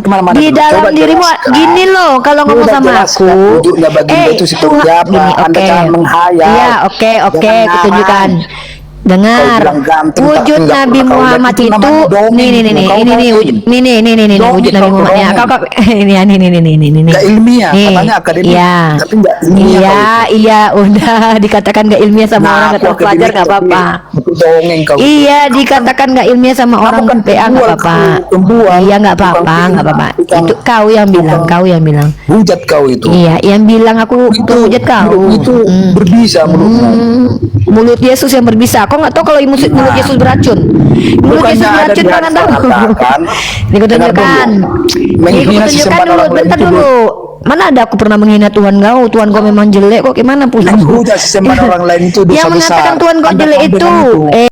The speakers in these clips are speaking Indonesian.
kemana-mana Di dulu. dalam Coba dirimu jelaskan. gini loh, kalau ngomong Coba sama jelaskan aku, wujudnya baginda itu seperti apa. gini, Anda oke. jangan menghayal. Iya, oke, Jangan kutunjukkan. ngarang. Kau Dengar, bilang ganteng tapi wujud nggak Nabi pernah kau lihat, Muhammad itu itu, namanya dongeng nih, tuh. Kau ini dongeng. wujud, nih, wujud Dongeng Nabi kau tuh, Muhammad. Ya, dongeng. ini ya, nih. Nggak ilmiah, Nih, katanya akademik, iya, tapi nggak ilmiah kau itu. iya, udah dikatakan nggak ilmiah sama orang Nah, nggak aku tahu pelajar akademik nggak tapi apa-apa. itu dongeng kau itu. Iya, Kau kan, dikatakan nggak ilmiah sama kamu orang kan PA nggak pembual, apa-apa. kau pembual, Iya, nggak tukang apa-apa, nggak fitnah, apa-apa. tukang Itu kau yang bilang, hujat kau itu. Iya, yang bilang aku hujat kau. Mulutmu itu berbisa mulutmu. Mulut Yesus yang berbisa. Kau nggak tahu kalau mulut Yesus beracun. Mulut Bukannya Yesus ada beracun, di kau hadis nggak tahu. mengatakan, Ini dengar kutunjukkan. dulu, Ini menghina kutunjukkan sesembahan dulu. orang lain Bentar itu dulu. Mana ada aku pernah menghina Tuhan kau? Tuhan kau memang jelek kok. Gimana pula? menghujat sesembahan orang lain itu dosa Yang besar. mengatakan Tuhan kau Anda jelek tahu itu. dengan itu.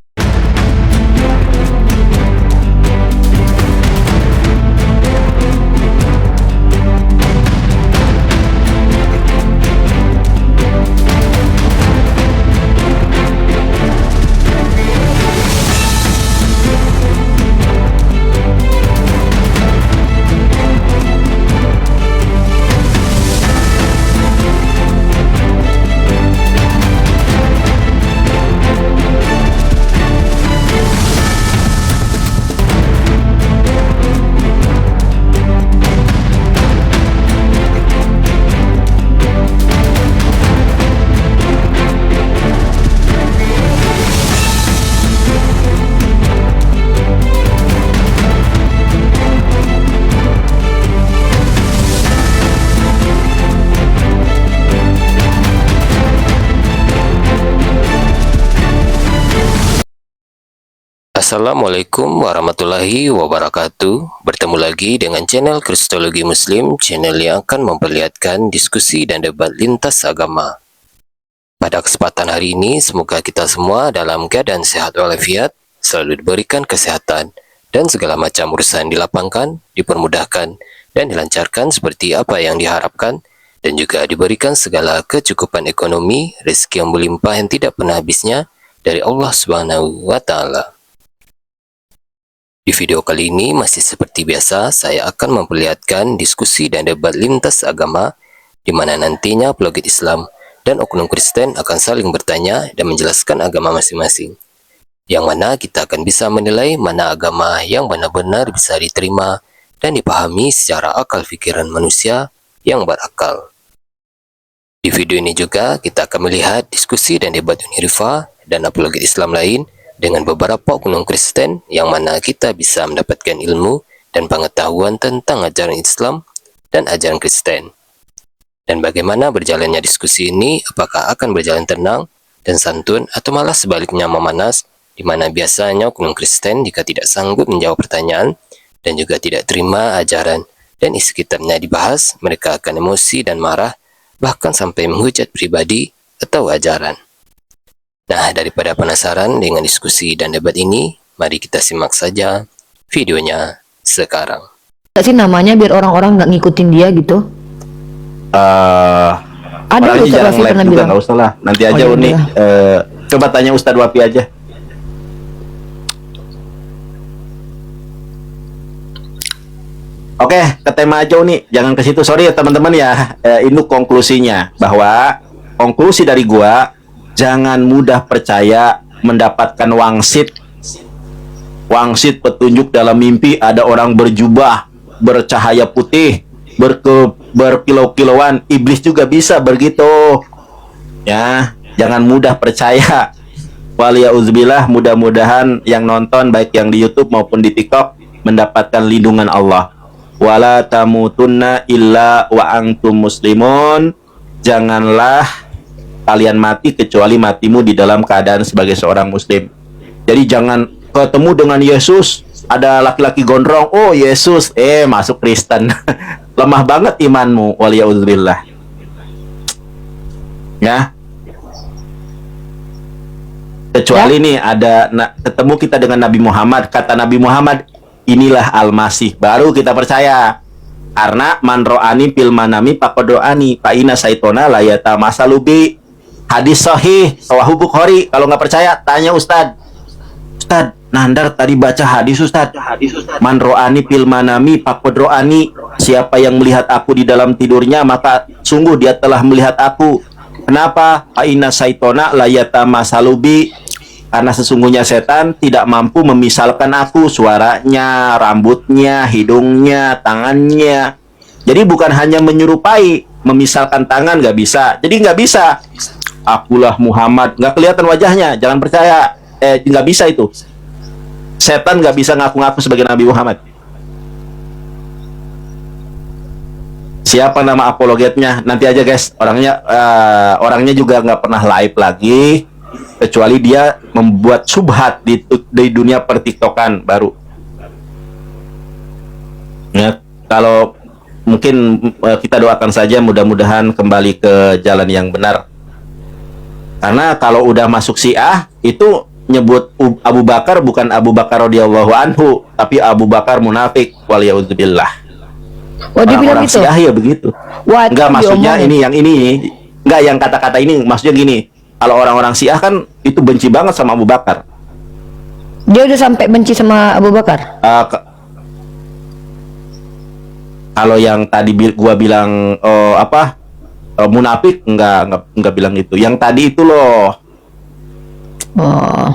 Assalamualaikum warahmatullahi wabarakatuh. Bertemu lagi dengan channel Kristologi Muslim, channel yang akan memperlihatkan diskusi dan debat lintas agama. Pada kesempatan hari ini, semoga kita semua dalam keadaan sehat walafiat, selalu diberikan kesehatan, dan segala macam urusan dilapangkan, dipermudahkan, dan dilancarkan seperti apa yang diharapkan, dan juga diberikan segala kecukupan ekonomi, rezeki yang berlimpah yang tidak pernah habisnya dari Allah Subhanahu wa Ta'ala. Di video kali ini masih seperti biasa, saya akan memperlihatkan diskusi dan debat lintas agama, di mana nantinya apologet Islam dan oknum Kristen akan saling bertanya dan menjelaskan agama masing-masing. Yang mana kita akan bisa menilai mana agama yang benar-benar bisa diterima dan dipahami secara akal pikiran manusia yang berakal. Di video ini juga kita akan melihat diskusi dan debat Unirifa dan apologet Islam lain dengan beberapa oknum Kristen yang mana kita bisa mendapatkan ilmu dan pengetahuan tentang ajaran Islam dan ajaran Kristen. Dan bagaimana berjalannya diskusi ini, apakah akan berjalan tenang dan santun atau malah sebaliknya memanas, di mana biasanya oknum Kristen jika tidak sanggup menjawab pertanyaan dan juga tidak terima ajaran dan isi kitabnya dibahas, mereka akan emosi dan marah, bahkan sampai menghujat pribadi atau ajaran. Nah, daripada penasaran dengan diskusi dan debat ini, mari kita simak saja videonya sekarang. Nggak sih namanya biar orang-orang nggak ngikutin dia gitu? Ada Orangnya Ustaz jarang Wafi live pernah juga, bilang. nggak usah lah. Nanti aja ya Uni. udah. Coba tanya Ustadz Wafi aja. Oke, ke tema aja Uni. Jangan ke situ. Sorry ya teman-teman ya. Ini konklusinya bahwa konklusi dari gua, jangan mudah percaya mendapatkan wangsit petunjuk dalam mimpi ada orang berjubah bercahaya putih berkilau-kilauan. Iblis juga bisa begitu ya, jangan mudah percaya. Waliyauzubillah, mudah-mudahan yang nonton baik yang di YouTube maupun di TikTok mendapatkan lindungan Allah. Wala tamutunna illa wa antum muslimun. Janganlah kalian mati kecuali matimu di dalam keadaan sebagai seorang muslim. Jadi jangan ketemu dengan Yesus, ada laki-laki gondrong, oh Yesus, masuk Kristen. Lemah banget imanmu, waliyauzubillah. Ya. Kecuali nih ada ketemu kita dengan Nabi Muhammad, kata Nabi Muhammad, inilah Al-Masih, baru kita percaya. Karena man ro'ani fil manami faqad ro'ani fa inna syaitona la yatamasalubi. Hadis sahih, Sahih Bukhari. Kalau nggak percaya, tanya Ustadz. Ustadz, Nandar tadi baca hadis Ustaz. Man ro'ani fil manami faqad ro'ani. Siapa yang melihat aku di dalam tidurnya, maka sungguh dia telah melihat aku. Kenapa? Aina saitona layatama salubi. Karena sesungguhnya setan tidak mampu memisalkan aku, suaranya, rambutnya, hidungnya, tangannya. Jadi bukan hanya menyerupai, memisalkan tangan nggak bisa. Jadi nggak bisa. Akulah Muhammad, nggak kelihatan wajahnya, jangan percaya. Nggak bisa itu. Setan nggak bisa ngaku-ngaku sebagai Nabi Muhammad. Siapa nama apologetnya? Nanti aja guys. Orangnya juga nggak pernah live lagi, kecuali dia membuat subhat di dunia pertiktokan baru. Ya, kalau mungkin kita doakan saja mudah-mudahan kembali ke jalan yang benar. Karena kalau udah masuk Syiah itu nyebut Abu Bakar bukan Abu Bakar radhiyallahu anhu, tapi Abu Bakar munafik waliyauzubillah. Oh, dia bilang Orang-orang gitu. Syiah ya begitu. Wah, Enggak, itu maksudnya diomongin. enggak, yang kata-kata ini maksudnya gini. Kalau orang-orang Syiah kan itu benci banget sama Abu Bakar. Dia udah sampai benci sama Abu Bakar. Kalau yang tadi gua bilang munafik enggak bilang itu. Yang tadi itu loh. Oh.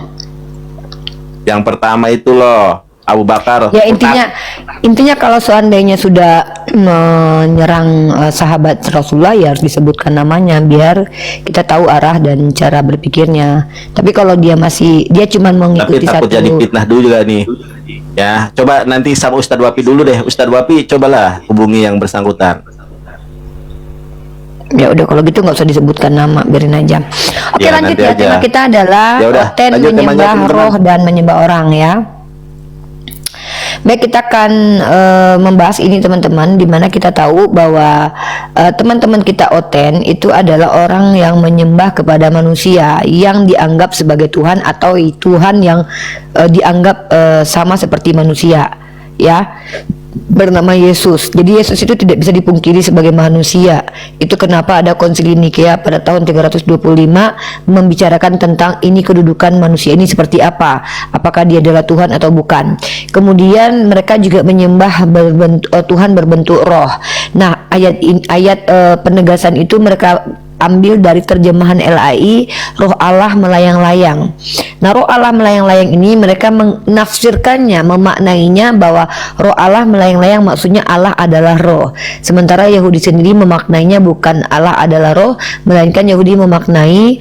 Yang pertama itu loh, Abu Bakar. Ya intinya kalau seandainya sudah menyerang sahabat Rasulullah ya harus disebutkan namanya biar kita tahu arah dan cara berpikirnya. Tapi kalau dia cuma mengikuti takut satu. jadi fitnah dulu juga nih. Ya, coba nanti sama Ustadz Wapi dulu deh. Ustadz Wapi cobalah hubungi yang bersangkutan. Ya udah kalau gitu nggak usah disebutkan nama, biarin aja. Oke, Ya, lanjut nanti ya. aja. Tema kita adalah Ya udah, Oten lanjut temanya, menyembah teman-teman. roh dan menyembah orang ya. Baik, kita akan membahas ini teman-teman, dimana kita tahu bahwa teman-teman kita Oten itu adalah orang yang menyembah kepada manusia yang dianggap sebagai Tuhan atau Tuhan yang dianggap sama seperti manusia ya, bernama Yesus. Jadi Yesus itu tidak bisa dipungkiri sebagai manusia. Itu kenapa ada Konsili Nikea pada tahun 325 membicarakan tentang ini kedudukan manusia ini seperti apa, apakah dia adalah Tuhan atau bukan. Kemudian mereka juga menyembah Tuhan berbentuk roh. Nah, ayat penegasan itu mereka ambil dari terjemahan LAI, roh Allah melayang-layang. Nah, roh Allah melayang-layang ini mereka menafsirkannya, memaknainya bahwa roh Allah melayang-layang maksudnya Allah adalah roh. Sementara Yahudi sendiri memaknainya bukan Allah adalah roh, melainkan Yahudi memaknai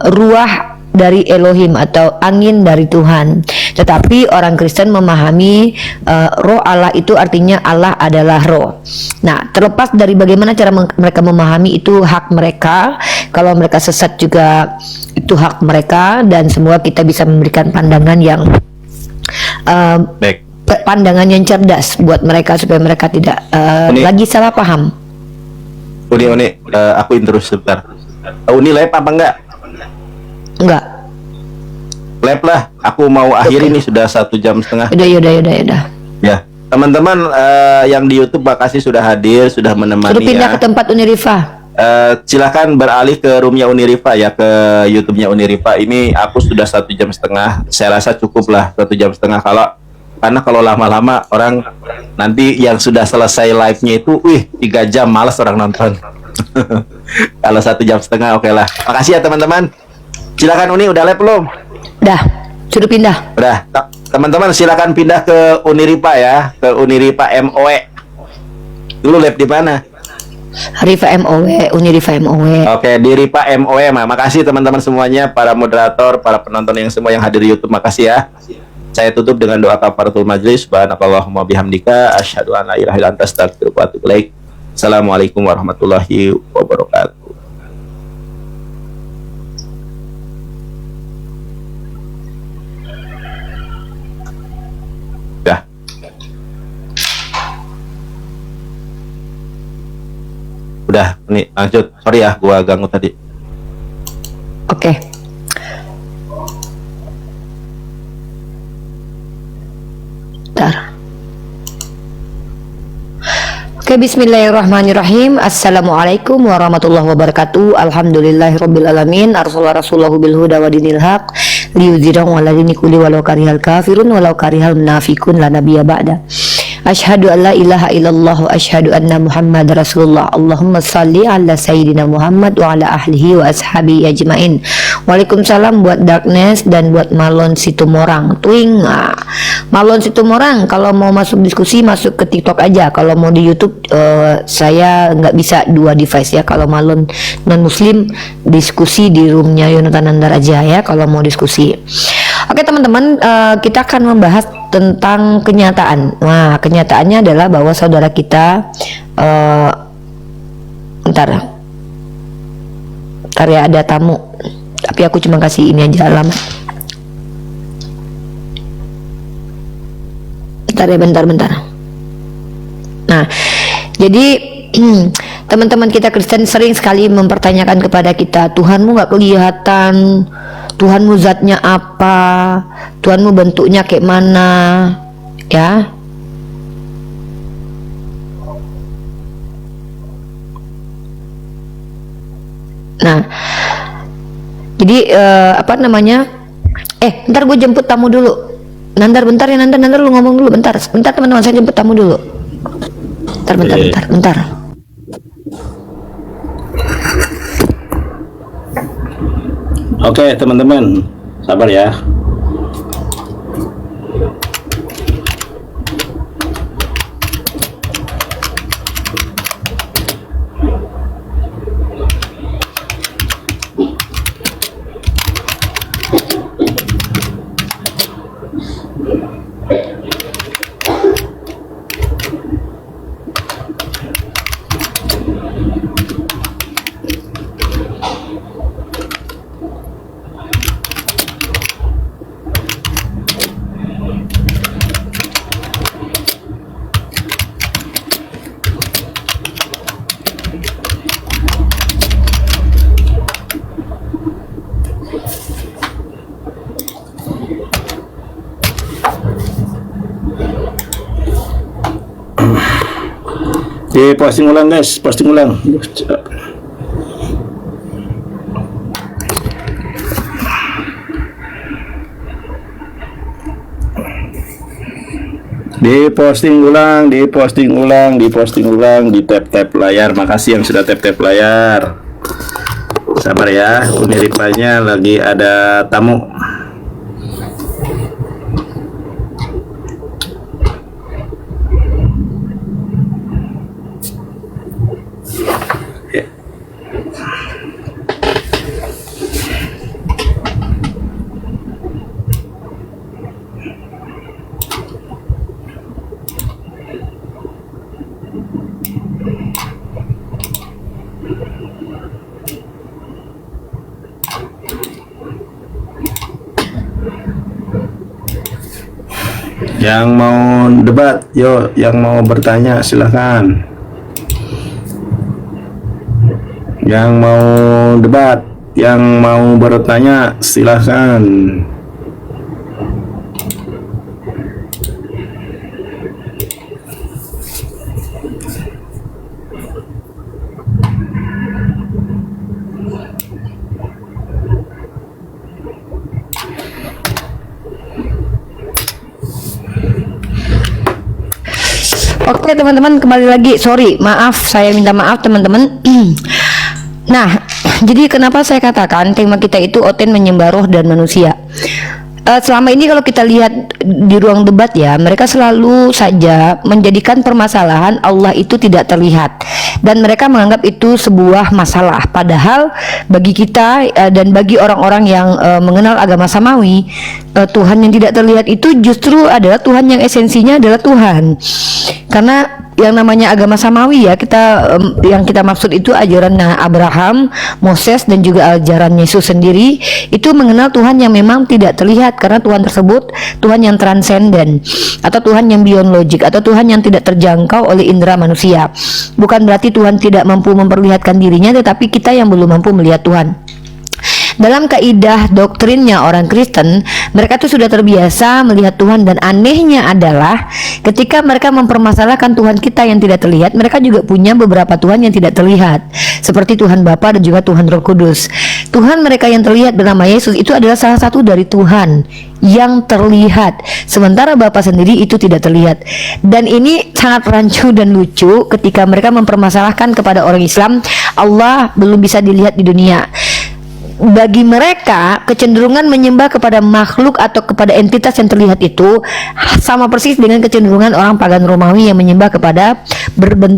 ruah dari Elohim atau angin dari Tuhan. Tetapi orang Kristen memahami roh Allah itu artinya Allah adalah roh. Nah, terlepas dari bagaimana cara mereka memahami itu hak mereka. Kalau mereka sesat juga itu hak mereka, dan semua kita bisa memberikan pandangan yang Baik. pandangan yang cerdas buat mereka supaya mereka tidak lagi salah paham. Uni, aku intro sebentar. Uni live apa enggak? Enggak. Live lah. Aku mau akhiri nih sudah 1,5 jam. Yaudah. Ya, teman-teman yang di YouTube makasih sudah hadir, sudah menemani. Suruh pindah ya. ke tempat Unirifa. Silahkan beralih ke roomnya Unirifa ya, ke YouTube-nya Unirifa. Ini aku sudah 1,5 jam. Saya rasa cukup lah 1,5 jam. Karena kalau lama-lama orang nanti yang sudah selesai live-nya itu, 3 jam malas orang nonton. Kalau 1,5 jam oke lah. Makasih ya teman-teman. Silakan Uni, udah live belum? Dah, suruh pindah. Udah, teman-teman silakan pindah ke Unirifa ya, ke Unirifa MOE. Dulu live di mana? Rifa MOW, Unirifa MOW. Oke, di Rifa MOE. Makasih teman-teman semuanya, para moderator, para penonton yang semua yang hadir di YouTube, makasih ya. Saya tutup dengan doa kafaratul majlis. Subhanakallahumma bihamdika asyhadu an la ilaha illa anta astaghfiruka wa atubu ilaik. Assalamualaikum warahmatullahi wabarakatuh. Dah. Udah, nih lanjut. Sorry ya, gua ganggu tadi. Oke. Bentar. Oke, bismillahirrahmanirrahim. Assalamualaikum warahmatullahi wabarakatuh. Alhamdulillahirabbil alamin. Arsalallahu bil huda wa dinil haq liyudhirahu 'ala dini kulli walau karihal kafirun walau karihal munafiqun la nabiyya ba'da. Asyhadu an la ilaha illallah wa asyhadu anna Muhammad Rasulullah. Allahumma salli ala sayyidina Muhammad wa ala ahlihi wa ashabihi ajmain. Waalaikumsalam buat Darkness dan buat Malon Situmorang. Twing. Malon Situmorang, kalau mau masuk diskusi masuk ke TikTok aja. Kalau mau di YouTube saya nggak bisa dua device ya. Kalau Malon non muslim diskusi di roomnya Yonatan Nandar aja ya kalau mau diskusi. Oke teman-teman, kita akan membahas tentang kenyataan. Nah, kenyataannya adalah bahwa saudara kita bentar ya, ada tamu. Tapi aku cuma kasih ini aja alamat. Bentar. Nah, jadi teman-teman kita Kristen sering sekali mempertanyakan kepada kita, Tuhanmu nggak kelihatan, Tuhanmu zatnya apa, Tuhanmu bentuknya kayak mana, ya. Nah, jadi apa namanya? Bentar gue jemput tamu dulu. Nandar bentar ya, Nandar lu ngomong dulu bentar teman-teman, saya jemput tamu dulu. Bentar. Oke teman-teman, sabar ya. Posting ulang guys, posting ulang. Diposting ulang, di tap layar. Makasih yang sudah tap layar. Sabar ya, Uniripanya lagi ada tamu. Yang mau debat, yuk, yang mau bertanya silahkan. Yang mau debat, yang mau bertanya silahkan. Oke teman-teman, kembali lagi. Sorry, maaf, saya minta maaf teman-teman. Nah, jadi kenapa saya katakan tema kita itu Oten menyembah roh dan manusia. Selama ini kalau kita lihat di ruang debat ya, mereka selalu saja menjadikan permasalahan Allah itu tidak terlihat, dan mereka menganggap itu sebuah masalah. Padahal bagi kita dan bagi orang-orang yang mengenal agama samawi, Tuhan yang tidak terlihat itu justru adalah Tuhan yang esensinya adalah Tuhan. Karena yang namanya agama samawi ya, yang kita maksud itu ajaran Abraham, Moses, dan juga ajaran Yesus sendiri, itu mengenal Tuhan yang memang tidak terlihat, karena Tuhan tersebut Tuhan yang transenden, atau Tuhan yang beyond logic, atau Tuhan yang tidak terjangkau oleh indera manusia. Bukan berarti Tuhan tidak mampu memperlihatkan dirinya, tetapi kita yang belum mampu melihat Tuhan. Dalam kaidah doktrinnya orang Kristen, Mereka tuh sudah terbiasa melihat Tuhan, dan anehnya adalah ketika mereka mempermasalahkan Tuhan kita yang tidak terlihat, mereka juga punya beberapa Tuhan yang tidak terlihat, seperti Tuhan Bapa dan juga Tuhan Roh Kudus. Tuhan mereka yang terlihat bernama Yesus itu adalah salah satu dari Tuhan yang terlihat, sementara Bapa sendiri itu tidak terlihat. Dan ini sangat rancu dan lucu ketika mereka mempermasalahkan kepada orang Islam, Allah belum bisa dilihat di dunia. Bagi mereka, kecenderungan menyembah kepada makhluk atau kepada entitas yang terlihat itu sama persis dengan kecenderungan orang pagan Romawi yang menyembah kepada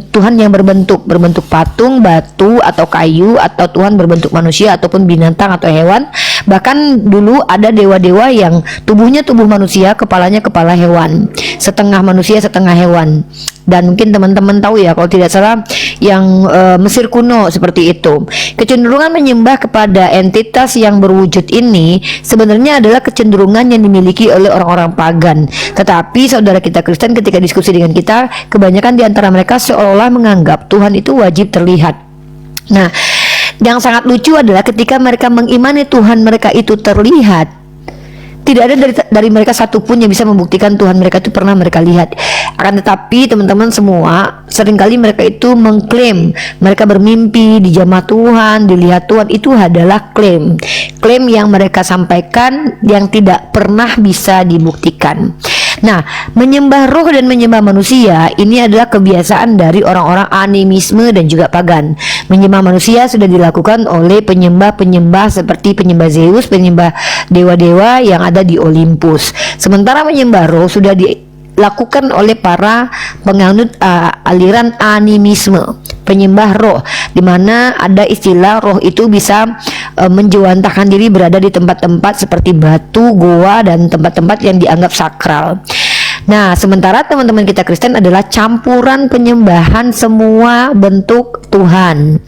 Tuhan yang berbentuk patung, batu, atau kayu, atau Tuhan berbentuk manusia ataupun binatang atau hewan. Bahkan dulu ada dewa-dewa yang tubuhnya tubuh manusia, kepalanya kepala hewan, setengah manusia setengah hewan. Dan mungkin teman-teman tahu ya, kalau tidak salah yang Mesir kuno seperti itu. Kecenderungan menyembah kepada entitas yang berwujud ini sebenarnya adalah kecenderungan yang dimiliki oleh orang-orang pagan. Tetapi saudara kita Kristen ketika diskusi dengan kita, kebanyakan di antara mereka seolah-olah menganggap Tuhan itu wajib terlihat. Nah, yang sangat lucu adalah ketika mereka mengimani Tuhan mereka itu terlihat, tidak ada dari mereka satupun yang bisa membuktikan Tuhan mereka itu pernah mereka lihat. Akan tetapi teman-teman semua, seringkali mereka itu mengklaim mereka bermimpi, dijamah Tuhan, dilihat Tuhan. Itu adalah klaim yang mereka sampaikan yang tidak pernah bisa dibuktikan. Nah, menyembah roh dan menyembah manusia ini adalah kebiasaan dari orang-orang animisme dan juga pagan. Menyembah manusia sudah dilakukan oleh penyembah-penyembah seperti penyembah Zeus, penyembah dewa-dewa yang ada di Olympus. Sementara menyembah roh sudah dilakukan oleh para penganut aliran animisme, penyembah roh, di mana ada istilah roh itu bisa menjewantahkan diri berada di tempat-tempat seperti batu, goa, dan tempat-tempat yang dianggap sakral. Nah, sementara teman-teman kita Kristen adalah campuran penyembahan semua bentuk Tuhan.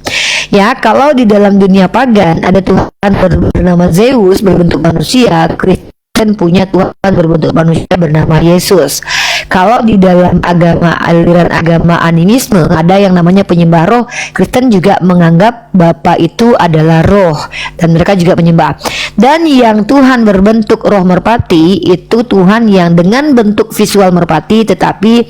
Ya, kalau di dalam dunia pagan ada Tuhan bernama Zeus berbentuk manusia, Kristen punya Tuhan berbentuk manusia bernama Yesus. Kalau di dalam aliran agama animisme ada yang namanya penyembah roh, Kristen juga menganggap Bapa itu adalah roh dan mereka juga menyembah. Dan yang Tuhan berbentuk roh merpati itu Tuhan yang dengan bentuk visual merpati, tetapi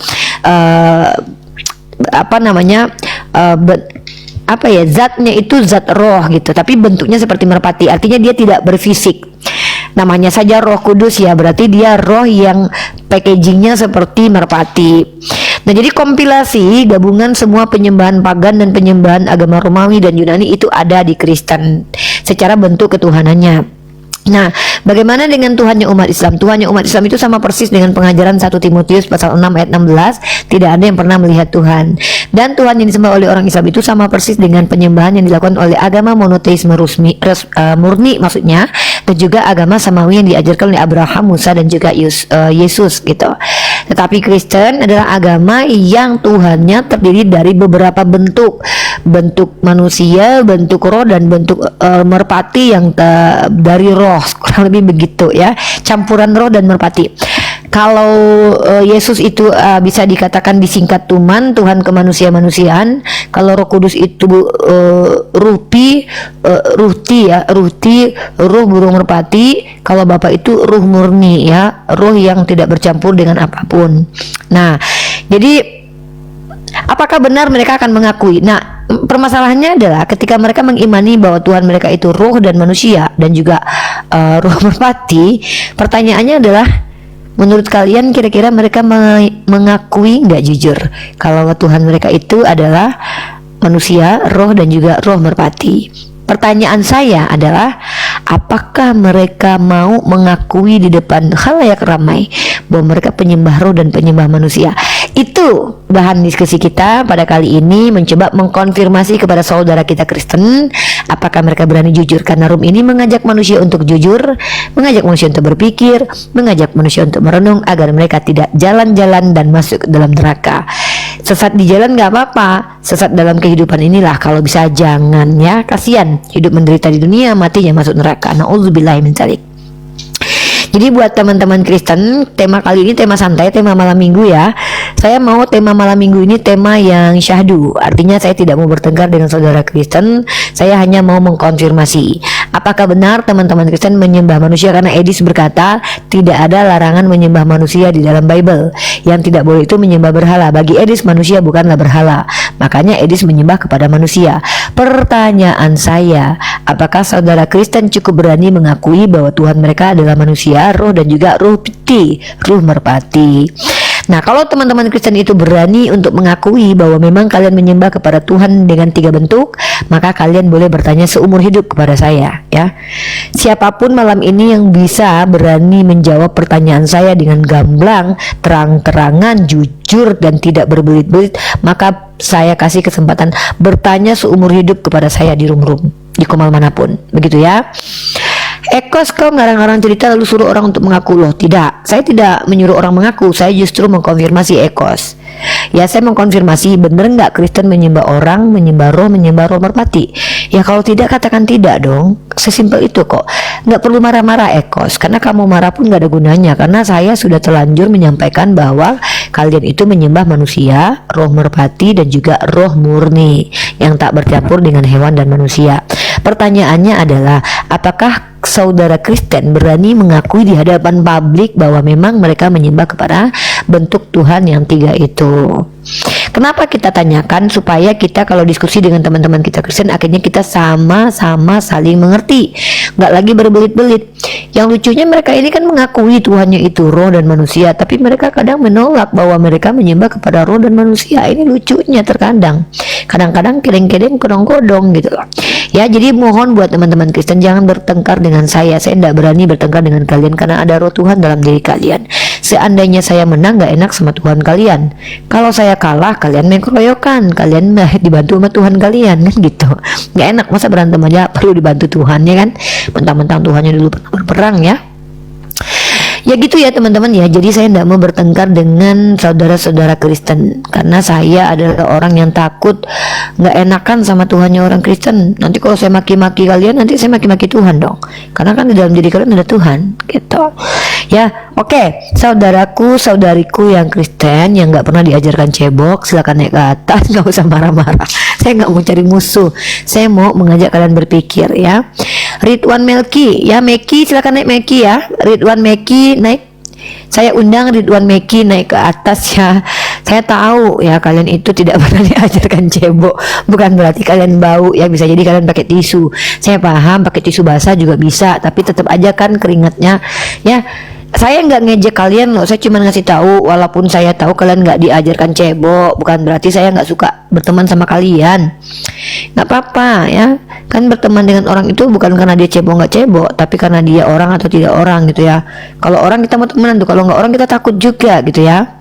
zatnya itu zat roh gitu, tapi bentuknya seperti merpati. Artinya dia tidak berfisik. Namanya saja Roh Kudus ya, berarti dia roh yang packagingnya seperti merpati. Nah, jadi kompilasi gabungan semua penyembahan pagan dan penyembahan agama Romawi dan Yunani itu ada di Kristen secara bentuk ketuhanannya. Nah, bagaimana dengan Tuhannya umat Islam? Tuhannya umat Islam itu sama persis dengan pengajaran 1 Timotius pasal 6 ayat 16, tidak ada yang pernah melihat Tuhan. Dan Tuhan yang disembah oleh orang Islam itu sama persis dengan penyembahan yang dilakukan oleh agama monoteisme murni maksudnya, dan juga agama samawi yang diajarkan oleh Abraham, Musa, dan juga Yesus gitu. Tetapi Kristen adalah agama yang Tuhannya terdiri dari beberapa bentuk manusia, bentuk roh, dan bentuk merpati yang dari roh, kurang lebih begitu ya, campuran roh dan merpati. Kalau Yesus itu bisa dikatakan disingkat Tuman, Tuhan kemanusia-manusiaan. Kalau Roh Kudus itu ruhti, ruh burung merpati. Kalau Bapa itu ruh murni ya, ruh yang tidak bercampur dengan apapun. Nah, jadi apakah benar mereka akan mengakui? Nah, permasalahannya adalah ketika mereka mengimani bahwa Tuhan mereka itu roh dan manusia dan juga roh merpati, pertanyaannya adalah, menurut kalian kira-kira mereka mengakui nggak jujur kalau Tuhan mereka itu adalah manusia, roh, dan juga roh merpati? Pertanyaan saya adalah, apakah mereka mau mengakui di depan khalayak ramai bahwa mereka penyembah roh dan penyembah manusia? Itu bahan diskusi kita pada kali ini, mencoba mengkonfirmasi kepada saudara kita Kristen, apakah mereka berani jujur? Karena room ini mengajak manusia untuk jujur, mengajak manusia untuk berpikir, mengajak manusia untuk merenung agar mereka tidak jalan-jalan dan masuk ke dalam neraka. Sesat di jalan gak apa-apa, sesat dalam kehidupan inilah kalau bisa jangan ya, kasihan hidup menderita di dunia, matinya masuk neraka. Nauzubillahi min dzalik. Jadi buat teman-teman Kristen, tema kali ini tema santai, tema malam minggu ya. Saya mau tema malam minggu ini tema yang syahdu. Artinya saya tidak mau bertengkar dengan saudara Kristen. Saya hanya mau mengkonfirmasi apakah benar teman-teman Kristen menyembah manusia, karena Edis berkata tidak ada larangan menyembah manusia di dalam Bible. Yang tidak boleh itu menyembah berhala. Bagi Edis manusia bukanlah berhala. Makanya Edis menyembah kepada manusia. Pertanyaan saya, apakah saudara Kristen cukup berani mengakui bahwa Tuhan mereka adalah manusia, roh dan juga ruh peti, ruh merpati? Nah, kalau teman-teman Kristen itu berani untuk mengakui bahwa memang kalian menyembah kepada Tuhan dengan 3 bentuk, maka kalian boleh bertanya seumur hidup kepada saya ya. Siapapun malam ini yang bisa berani menjawab pertanyaan saya dengan gamblang, terang-terangan, jujur dan tidak berbelit-belit, maka saya kasih kesempatan bertanya seumur hidup kepada saya di room-room, di komal manapun. Begitu ya. Ekos, kau ngarang-ngarang cerita lalu suruh orang untuk mengaku. Loh, tidak, saya tidak menyuruh orang mengaku, saya justru mengkonfirmasi Ekos. Ya, saya mengkonfirmasi bener nggak Kristen menyembah orang, menyembah roh merpati. Ya kalau tidak katakan tidak dong, sesimpel itu kok. Nggak perlu marah-marah Ekos, karena kamu marah pun nggak ada gunanya, karena saya sudah terlanjur menyampaikan bahwa kalian itu menyembah manusia, roh merpati dan juga roh murni yang tak bercampur dengan hewan dan manusia. Pertanyaannya adalah, apakah saudara Kristen berani mengakui di hadapan publik bahwa memang mereka menyembah kepada bentuk Tuhan yang 3 itu? Kenapa kita tanyakan? Supaya kita kalau diskusi dengan teman-teman kita Kristen, akhirnya kita sama-sama saling mengerti, nggak lagi berbelit-belit. Yang lucunya mereka ini kan mengakui Tuhannya itu roh dan manusia, tapi mereka kadang menolak bahwa mereka menyembah kepada roh dan manusia. Ini lucunya terkadang. Kadang-kadang kedeng-kedeng kodong-kodong gitu loh. Ya, jadi mohon buat teman-teman Kristen jangan bertengkar dengan saya. Saya tidak berani bertengkar dengan kalian karena ada roh Tuhan dalam diri kalian. Seandainya saya menang, gak enak sama Tuhan kalian. Kalau saya kalah, kalian main keroyokan, kalian dibantu sama Tuhan kalian kan gitu. Gak enak, masa berantem aja perlu dibantu Tuhan ya kan? Mentang-mentang Tuhannya dulu pernah berperang ya. Ya gitu ya teman-teman ya. Jadi saya tidak mau bertengkar dengan saudara-saudara Kristen, karena saya adalah orang yang takut nggak enakan sama Tuhannya orang Kristen. Nanti kalau saya maki-maki kalian, nanti saya maki-maki Tuhan dong, karena kan di dalam diri kalian ada Tuhan gitu ya. Oke, saudaraku saudariku yang Kristen yang nggak pernah diajarkan cebok, silakan naik ke atas, nggak usah marah-marah. Saya nggak mau cari musuh, saya mau mengajak kalian berpikir ya. Ridwan Melki ya, Meki silakan naik Meki ya. Ridwan Meki naik, saya undang Ridwan Meki naik ke atas ya. Saya tahu ya kalian itu tidak pernah diajarkan cebok, bukan berarti kalian bau ya, bisa jadi kalian pakai tisu. Saya paham pakai tisu basah juga bisa, tapi tetap aja kan keringatnya ya. Saya nggak ngejek kalian loh, saya cuma ngasih tahu. Walaupun saya tahu kalian nggak diajarkan cebok, bukan berarti saya nggak suka berteman sama kalian. Nggak apa-apa ya, kan berteman dengan orang itu bukan karena dia cebok nggak cebok, tapi karena dia orang atau tidak orang gitu ya. Kalau orang kita mau temenan tuh, kalau nggak orang kita takut juga gitu ya.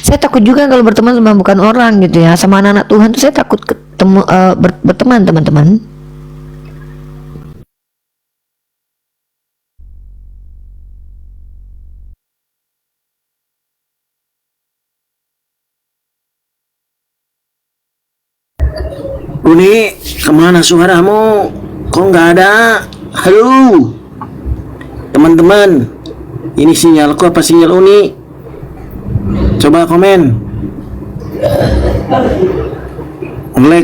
Saya takut juga kalau berteman sama bukan orang gitu ya. Sama anak-anak Tuhan tuh saya takut ketemu berteman teman-teman. Uni, kemana suaramu? Kok nggak ada? Halo, teman-teman. Ini sinyalku apa sinyal Uni? Coba komen.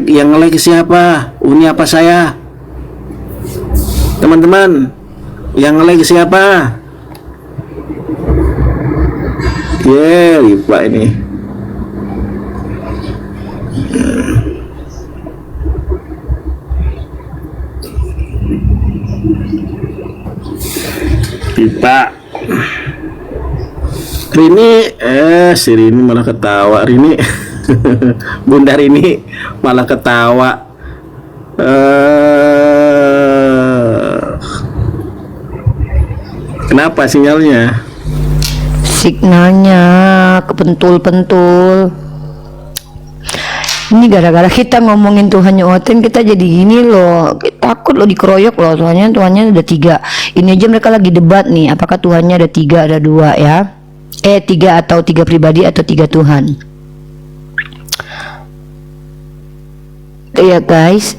Yang nge-lag siapa? Uni apa saya? Teman-teman, yang nge-lag siapa? Ripa ini. Pipa Rini, si Rini malah ketawa. Rini Bunda Rini malah ketawa. Kenapa sinyalnya? Signalnya kepentul-pentul. Ini gara-gara kita ngomongin Tuhannya Oten, kita jadi gini loh. Kita takut loh dikeroyok loh. Tuhannya ada 3. Ini aja mereka lagi debat nih, apakah Tuhannya ada 3, ada 2 ya. 3 atau 3 pribadi atau 3 Tuhan. Iya guys.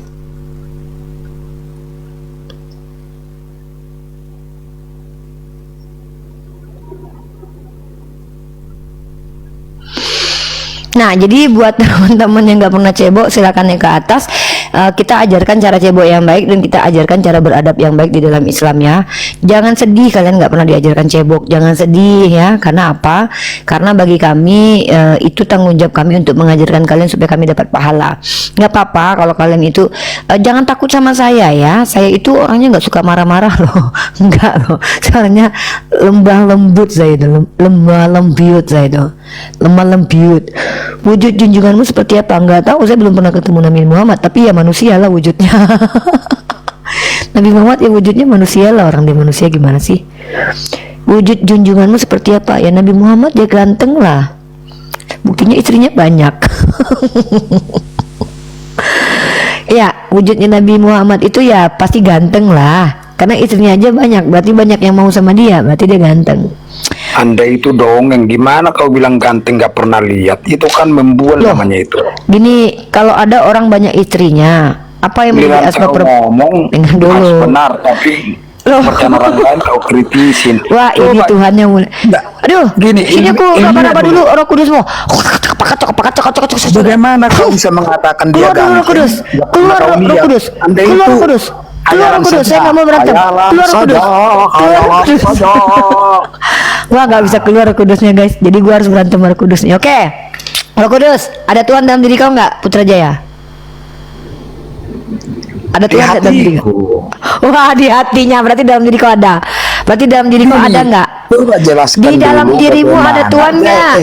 Nah, jadi buat teman-teman yang nggak pernah cebok, silakan naik ke atas. Kita ajarkan cara cebok yang baik dan kita ajarkan cara beradab yang baik di dalam Islam ya. Jangan sedih kalian nggak pernah diajarkan cebok. Jangan sedih ya. Karena apa? Karena bagi kami itu tanggung jawab kami untuk mengajarkan kalian supaya kami dapat pahala. Nggak apa-apa kalau kalian itu jangan takut sama saya ya. Saya itu orangnya nggak suka marah-marah loh. Enggak loh. Soalnya lembah lembut saya itu, lemah lembiut saya itu. Lemah lembiut. Wujud junjunganmu seperti apa? Enggak tahu, saya belum pernah ketemu Nabi Muhammad, tapi ya manusia lah wujudnya. Nabi Muhammad ya wujudnya manusia lah, orang dia manusia gimana sih? Wujud junjunganmu seperti apa? Ya Nabi Muhammad dia ganteng lah. Buktinya istrinya banyak. Ya, wujudnya Nabi Muhammad itu ya pasti ganteng lah. Karena istrinya aja banyak, berarti banyak yang mau sama dia, berarti dia ganteng. Anda itu dongeng, gimana kau bilang ganteng gak pernah lihat? Itu kan membual Loh, namanya itu. Gini, kalau ada orang banyak istrinya, apa yang menjadi Bilang asbab kau ngomong Dengar dulu. harus benar, tapi Loh. percaya orang lain kau kritisin. Wah, ini Coba, Tuhan yang mulia. Enggak. Aduh, Gini, sini aku ini apa dulu, dulu. Roh Kudus mau. Bagaimana kau bisa mengatakan dia Keluar dulu, ganteng? Roh Kudus. Nggak Keluar, pernah kau Roh lihat. Kudus. Anda Keluar, itu Roh Kudus. Keluar, Roh Kudus. Saya nggak mau berantem. Keluar, Roh Kudus. Keluar, Roh Kudus. Wah, nggak bisa keluar Roh Kudusnya guys. Jadi gua harus berantem sama Roh Kudus nih. Oke. Roh Kudus, ada Tuhan dalam diri kau nggak, Putrajaya? Ada Di Tuhan nggak dalam diri kau? hatiku. Wah, di hatinya, berarti dalam diri kau ada. Berarti dalam diri kau ada nggak? Coba jelaskan Di dalam dulu dirimu bagaimana. ada Tuhan nggak?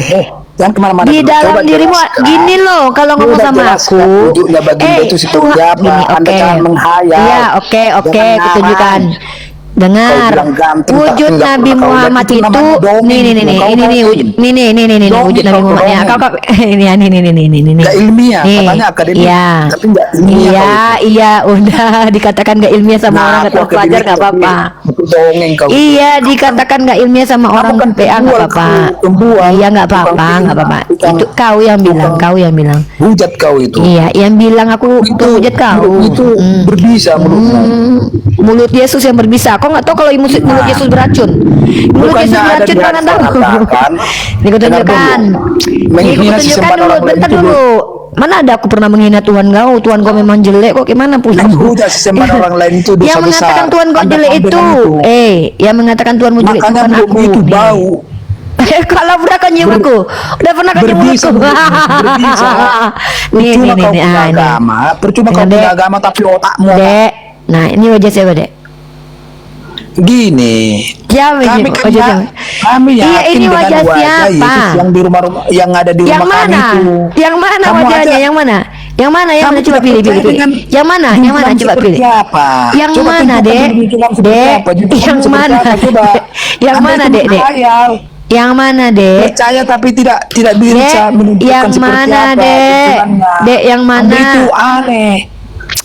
Jangan kemana-mana Di dulu. dalam Coba dirimu jelaskan. gini loh, kalau ngomong Coba sama jelaskan aku, wujudnya baginda itu seperti apa. gini, Anda jangan menghayal. Iya, oke, Jangan kutunjukkan. ngarang. Dengar, Kau bilang ganteng, wujud tapi nggak Nabi pernah kau lihat. Muhammad Itu itu, namanya dongeng. nih, Kau ini dongeng. wujud, nih, Dongeng, wujud Nabi kau Muhammad ya, dongeng. ini, Nggak ilmiah, nih, katanya akademik, iya, tapi nggak ilmiah iya, kau itu. iya, udah dikatakan nggak ilmiah sama orang nggak aku tahu pelajar nggak akademik, apa-apa. Itu dongeng kau. Iya, dikatakan nggak ilmiah sama orang kan PA nggak pembual, apa-apa. pembual. Iya nggak Tukang apa-apa, fitnah, nggak apa-apa. tukang- Itu kau yang bilang, tukang- kau yang bilang. Hujat kau itu. Iya, yang bilang aku hujat kau. Itu berbisa mulutmu. Mulut Yesus yang berbisa. Kau nggak tahu kalau mulut Yesus beracun. Mulut Bukannya Yesus ada beracun di mana hadis tahu. mengatakan, Nih aku tunjukkan. dengar dulu. Nih aku Menghina tunjukkan sesembahan dulu. orang lain Bentar itu dulu. Mana ada aku pernah menghina Tuhan kau? Tuhan kau memang jelek kok. Gimana pula? Menghujat sesembahan orang lain itu dosa Yang mengatakan besar. Tuhan kau Anda jelek paham itu. dengan Yang mengatakan Tuhanmu jelek itu Makanya bukan aku. mulutmu itu Nih. bau. Kalau udah kau nyium aku, udah pernah kau nyium Berbisa, aku. berbisa. Nih, Percuma kau punya ini. agama, percuma kau Dengar, punya Dek. agama tapi otakmu. Dek, nah ini wajah siapa dek? Gini, Siapa kami ini? kan Wajah siapa? kami Iya, yakin ini dengan wajah wajah siapa? Yesus yang di rumah yang ada di Yang rumah kami mana? itu. Yang mana Kamu wajahnya? aja- Yang mana? Yang mana? Yang Kamu mana? Coba tidak pilih, percaya pilih. dengan Yang mana? Yang mana? junjungan Coba seperti pilih. apa? Yang Coba mana, tunjukkan Dek? junjungan seperti Dek, apa? Junjungan yang seperti mana? apa? Coba. Yang Anda mana, itu Dek? Dek? menghayal. Yang mana, Dek? Percaya tapi tidak Dek, bisa menunjukkan yang seperti mana, apa Dek? junjungannya. Dek, yang mana? Anda itu aneh.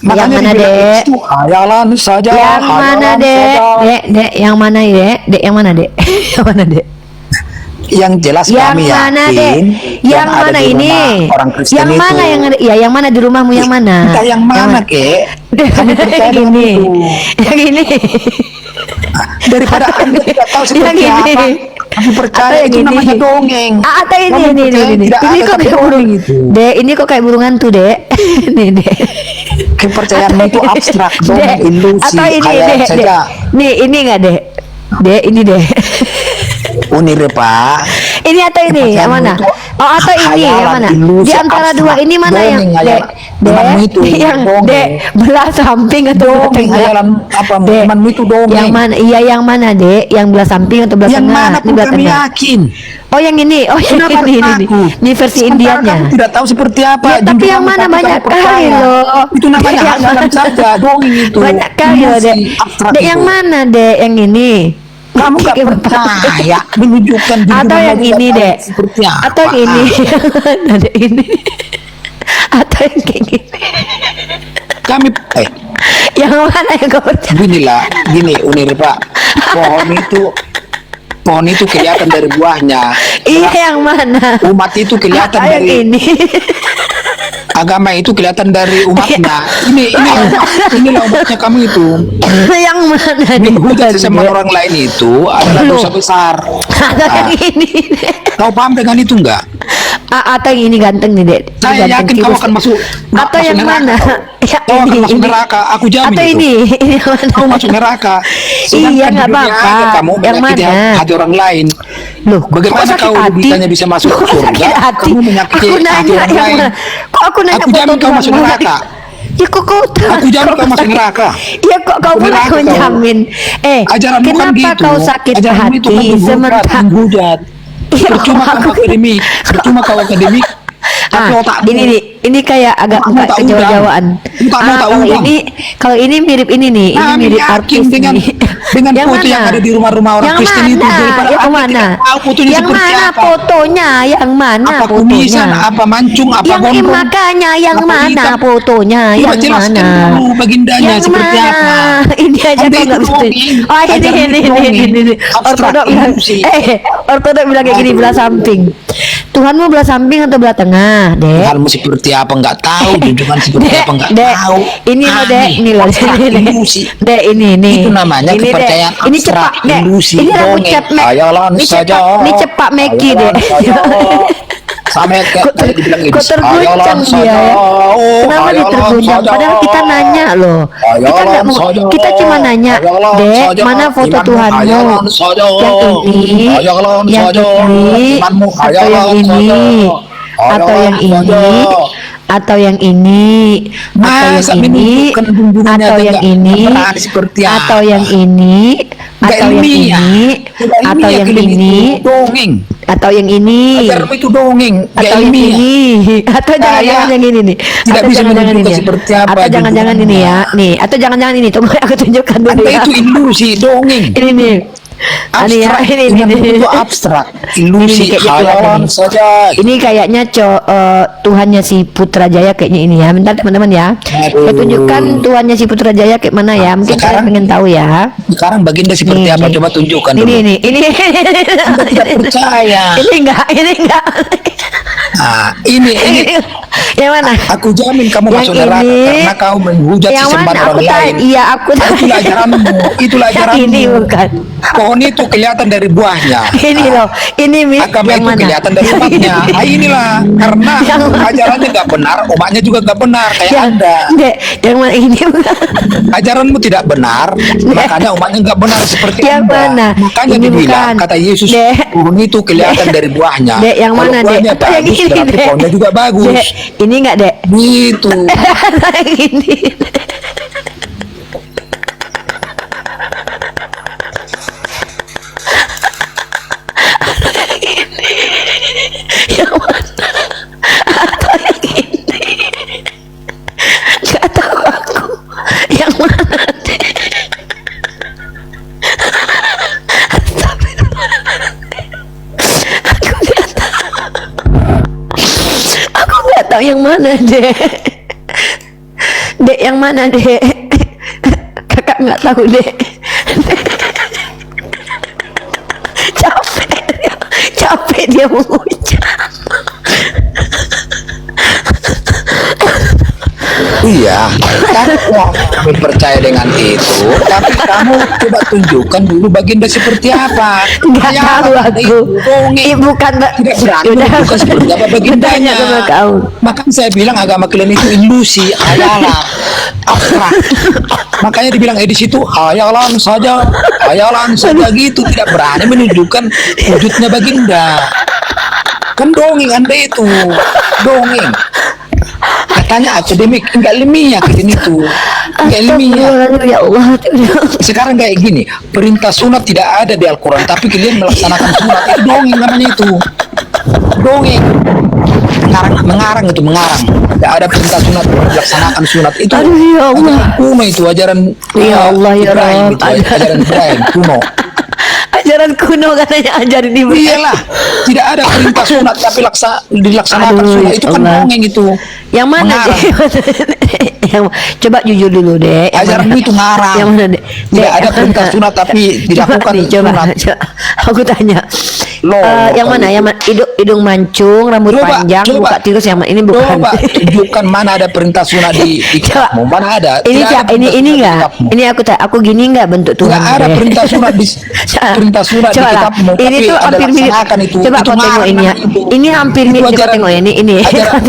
Makanya mana, dibilang Dek? itu hayalan saja. Yang mana, hayalan Dek? saja. Dek, Dek, yang mana, Dek? Dek, yang mana, Dek? Yang mana, Dek? Yang jelas Yang kami mana, Dek? yakin Yang ada mana di ini? rumah orang Kristen Yang itu. mana yang ada? Ya, yang mana di rumahmu? Yang mana? Entah yang mana, Kek. Kami percaya Yang dengan ini. itu. Yang ini. Daripada Anda tidak tahu Yang seperti ini. apa, kami Atau percaya yang itu ini. namanya dongeng. Atau ini, Kami ini, percaya ini. tidak Ini ada kok tapi kayak burung dongeng itu. Dek, ini kok kayak burung hantu, Dek. Nih, Dek. Kepercayaanmu itu abstrak, Dek, dongeng, ilusi, atau ini, khayal Dek, saja. Dek. Nih, ini enggak, Dek? Dek, ini, Dek. Unir, Pak. Ini atau ini? Yang Kepercayaanmu mana? itu Oh, atau ini? Yang khayalan, mana? ilusi, Di antara abstrak, dua ini mana yang dongeng, Dek? hayalan. Imanmu itu yang dongeng. Dek belah samping atau belah Dongeng, tengah? hayalan apa? Dek, Imanmu itu dongeng. yang mana? Iya, yang mana, Dek? Yang belah samping atau belah Yang tengah? mana Ini pun belah kami tengah. yakin. Oh, yang ini. Oh, yang Kenapa ini. takut? Ini versi Sementara Indiannya. kamu tidak tahu seperti apa. Ya, tapi junjunganmu, yang mana tapi banyak kamu percaya. kali loh. Itu namanya Yang hayalan mana? saja, dongeng itu. Banyak kali loh, Dek. Ilusi, abstrak Dek, itu. yang mana, Dek? Yang ini. Kamu gak Kayak percaya menunjukkan Atau junjungan yang Nabi ini, tidak Dek. tahu seperti apa. Atau yang ini. Ada ini. Atau yang kayak gini. Kami Yang mana yang kau percaya? gini Unir, Pak. Pohon itu kelihatan dari buahnya. Iya, yang mana? Umat itu kelihatan Atau yang dari ini. agama itu kelihatan dari umatnya. Inilah umatnya kamu itu. Yang mana, Dek? Menghujat sesama orang lain itu adalah dosa besar. Atau yang ini, Dek. Kau paham dengan itu enggak? Atau yang ini ganteng nih, Dek. Ini Saya ganteng, yakin kau Cibus. akan masuk. Atau masuk yang neraka mana? kau. Ya, Kau akan masuk ini. neraka. Aku jamin Atau itu. ini yang mana? Kau masuk neraka. Iya, Sedangkan nggak di dunia apa-apa. ada kamu Yang menyakiti mana? hati orang lain. Loh, Bagaimana kok sakit kau hati? ditanya bisa masuk Kok surga? sakit hati? Kamu menyakiti Aku hati nanya orang yang lain. mana? Kok aku nanya Aku jamin kau masuk Tuhan? neraka. Ya kok kau tahu? Aku jamin kau masuk sakit- neraka. Ya kok kau Masuk pun neraka kau. menjamin? Ajaranmu kan kenapa gitu. kau sakit Ajaranmu itu kan hati menghujat, sementara? menghujat. Ya, Percuma aku- kau akademik, percuma kau akademik. Tapi otakmu ini nih, ini kayak agak Otakmu tak kejawa-jawaan. Otakmu tak udang. Kalau ini mirip ini nih, ini Kami mirip yakin artis dengan nih. dengan Yang foto yang mana? ada di rumah-rumah orang Yang Kristen itu mana? daripada Yang kami mana? tidak tahu fotonya Yang seperti mana apa. fotonya? Yang mana Apa fotonya? kumisan, apa mancung, apa yang gondrong, makanya yang apa mana hitam. fotonya? Coba Yang jelaskan mana? dulu bagindanya Yang seperti mana? apa. Ini aja Anda kok itu nggak bisa. dongeng. Oh ini Ajaran ini itu dongeng. ini. Abstrak, Ortodok bilang, ilusi. Ortodok bilang kayak gini, belah samping. Tuhanmu belah samping atau belah tengah, Dek? Tuhanmu seperti apa nggak tahu, junjungan seperti Dek, apa nggak Dek, tahu. ini loh, Dek, Aneh, ini loh, abstrak, Dek. ilusi. Dek, ini nih. Itu namanya Ini, Dek. kepercayaan Ini abstrak, cepak, Dek. ilusi, Ini rambut dongeng. cat Mek. Hayalan Ini saja. cepak, ini cepak Meki, Dek. Sampai kayak tadi dibilang Kok terguncang dia ya? Kenapa dia terguncang? Padahal kita nanya loh. Kita nggak mau, kita cuma nanya, Dek, mana foto Tuhanmu? Yang ini, atau yang ini, atau yang ini, atau yang ini, Masa atau yang ini, menunjukkan junjungannya atau aja yang nggak ini, berani seperti atau apa? yang ini, Nggak atau yang ilmiah. ini, Nggak atau ilmiah yang kalian ini, itu. Dongeng. atau yang ini, Ajaranmu itu dongeng, nggak atau yang ilmiah. ini, atau jangan-jangan yang ini nih, tidak atau bisa jangan-jangan menunjukkan ini ya. seperti apa Atau jangan-jangan ini ya, nih, atau jangan-jangan ini, tunggu aku tunjukkan dulu Anda ya. itu ilusi, dongeng. Ini nih, ini ya, Abstrak, ini itu abstrak, ilusi, Ini kayak hayalan gitu, saja. Ini kayaknya Tuhannya si Putrajaya kayaknya ini ya. Bentar teman-teman ya. Saya tunjukkan Tuhannya si Putrajaya kayak mana ya. Mungkin Sekarang- kalian pengen tahu ya. Sekarang baginda seperti Nih, apa? nih. Coba tunjukkan Ini dulu. ini. Anda tidak percaya. Ini enggak. Nah, ini. Yang mana? Aku jamin kamu Yang masuk neraka ini. karena kau menghujat Yang sesembahan mana? orang Aku lain. Iya, aku tahu. Itulah ajaranmu. Itulah Yang ajaranmu. ini bukan. Pohon itu kelihatan dari buahnya. Ini loh. Ini Agama yang itu mana? kelihatan dari umatnya. Ah, inilah karena Yang mana? ajarannya nggak benar, umatnya juga nggak benar kayak Anda. Dek, yang mana ini bukan? Ajaranmu tidak benar, makanya umatnya nggak benar seperti Yang Anda. mana? Makanya Ini dibilang bukan. kata Yesus, Dek. pohon itu kelihatan dari buahnya. Dek, yang Kalau mana, Dek? buahnya Atau yang bagus, ini, berarti Dek? pohonnya juga bagus. Dek, ini enggak, Dek? Gitu. Yang ini. Yang mana? Atau yang ini? Gak tahu aku. Yang mana, Dek? Aku nggak tahu yang mana, Dek. Dek, yang mana, Dek? Kakak nggak tahu, Dek. Capek dia mengucap. Iya, kami percaya dengan itu. Tapi kamu coba tunjukkan dulu baginda seperti apa. Nggak Ya, tahu aku. itu dongeng. Bukan, Mbak. Tidak berani Udah, menunjukkan seperti apa bagindanya. bertanya sama kau. Makanya saya bilang agama kalian itu ilusi, hayalan, abstrak. Makanya dibilang di situ hayalan saja gitu, tidak berani menunjukkan wujudnya baginda. Kan dongeng Anda itu, dongeng. Katanya akademik, enggak ilmiah kalian itu, enggak ilmiah. Astagfirullahaladzim, ya Allah. Sekarang kayak gini, perintah sunat tidak ada di Al-Quran, tapi kalian melaksanakan sunat, itu dongeng namanya itu. Dongeng. Mengarang itu, mengarang. Tidak ada perintah sunat, melaksanakan sunat. Itu Aduh, ya Allah. ajaran kuno itu, ajaran Ya Allah, ya Ibrahim Rabb. itu, ajaran Ibrahim kuno. Ajaran kuno katanya, ajaran ibu. Iyalah, tidak ada perintah sunat tapi dilaksanakan Aduh, sunat, ya itu kan Allah. dongeng itu. Yang mana, Mengarang. Dek? Yang coba jujur dulu, Dek. Yang Ajaranmu mana? itu ngarang. Yang mana, Dek? Tidak Dek, ada yang perintah mana? sunat tapi Coba dilakukan nih, coba. sunat. Aku tanya. yang mana? Hidung mancung, rambut panjang, buka tirus yang mana? Ini bukan. Coba tunjukkan mana ada perintah sunat di kitabmu. Mana ada? Ini Tidak ada ini perintah sunat di enggak? kitabmu. Ini aku gini enggak bentuk Tuhan? Nggak ada perintah sunat di perintah sunat di Coba lah. kitabmu. Ini Tapi tuh ada hampir mirip. laksanakan itu. Coba Itu kau tengok marah ini ya. itu. Ini hampir Itu mirip. Coba ajaran- tengok ya. Ini.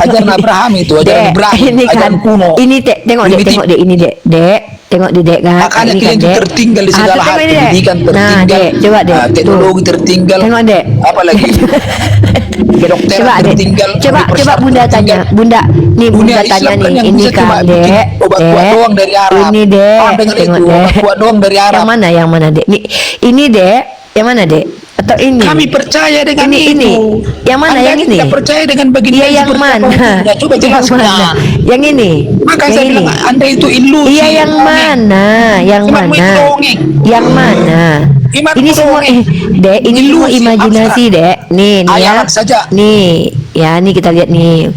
Ajaran Abraham itu, ajaran Dek, Ibrahim, ini kan. ajaran kuno. Ini tengok dek, Primitif. tengok dek ini dek. Tengok dek kan. Makanya Ini kalian itu Dek. tertinggal di segala tuh hal, tengok ini, Dek. pendidikan Nah, tertinggal, dek, coba dek. teknologi Tuh. tertinggal, Tengok dek. apalagi kedokteran Coba dek. tertinggal, Coba universitas Bunda tanya. tertinggal. Bunda, nih Dunia Bunda Islam tanya kan nih. yang Ini bisa cuma kan bikin dek. obat kuat doang dari Arab. Ini dek. Paham dengan Tengok itu, dek. obat kuat doang dari Arab. Yang mana dek? Ini dek. Yang mana dek? Atau ini? Kami percaya dengan Ini, itu. ini. Yang mana? Anda yang ini? tidak percaya dengan baginda Iya, yang seperti apa mana? hukumnya? Coba Yang jelaskan. mana? Yang ini. Maka Yang saya ini. bilang Anda itu ilusi. Iya, yang dongeng. mana? Yang Cuma mana? itu dongeng. Yang mana? Iman Ini semua dongeng. Dek, ini semua Ilusi, imajinasi, abstrak. Dek. Nih ya. Hayalan saja. Nih, ya, nih kita lihat nih.